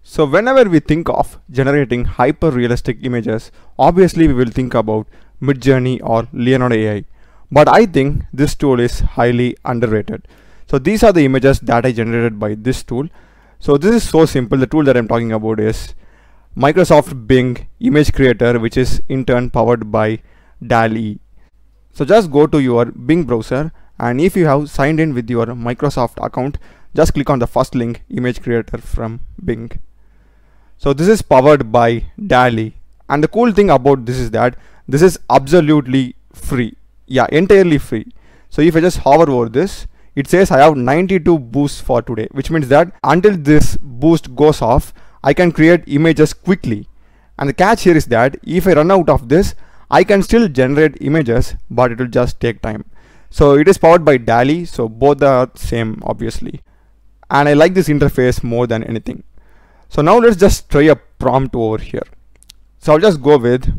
So whenever we think of generating hyper-realistic images, obviously we will think about Midjourney or Leonardo AI. But I think this tool is highly underrated. So these are the images that I generated by this tool. So this is so simple. The tool that I'm talking about is Microsoft Bing Image Creator, which is in turn powered by Dall-E. So just go to your Bing browser, and if you have signed in with your Microsoft account, just click on the first link, Image Creator from Bing. So this is powered by Dall-E, and the cool thing about this is that this is absolutely free. Yeah, entirely free. So if I just hover over this, it says I have 92 boosts for today, which means that until this boost goes off, I can create images quickly. And the catch here is that if I run out of this, I can still generate images, but it will just take time. So it is powered by Dall-E, so both are same obviously. And I like this interface more than anything. So now let's just try a prompt over here. So I'll just go with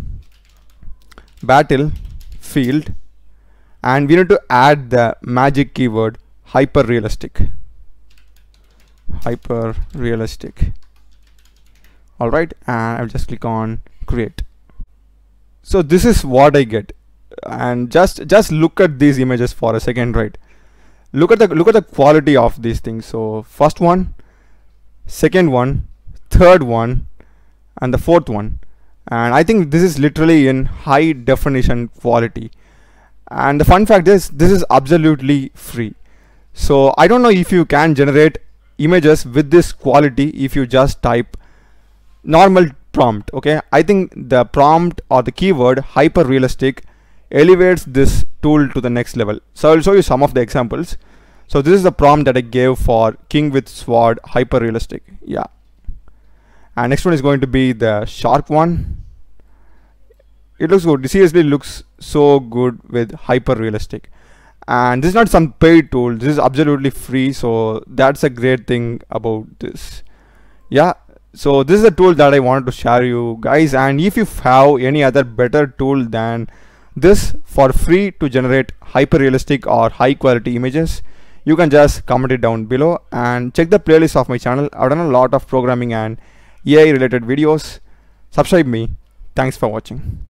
battlefield, and we need to add the magic keyword hyper realistic. Alright, and I'll just click on create. So this is what I get, and just look at these images for a second, right? Look at the quality of these things. So first one, second one, third one, and the fourth one, and I think this is literally in high definition quality. And the fun fact is this is absolutely free. So I don't know if you can generate images with this quality if you just type normal prompt. Okay, I think the prompt or the keyword hyper realistic elevates this tool to the next level. So I'll show you some of the examples. So this is the prompt that I gave for king with sword hyper realistic. Yeah, and next one is going to be the shark one. It looks good. It seriously looks so good with hyper realistic. And this is not some paid tool, this is absolutely free, so that's a great thing about this. Yeah, so this is a tool that I wanted to share you guys, and if you have any other better tool than this for free to generate hyper realistic or high quality images, you can just comment it down below, and check the playlist of my channel. I've done a lot of programming and AI related videos. Subscribe me. Thanks for watching.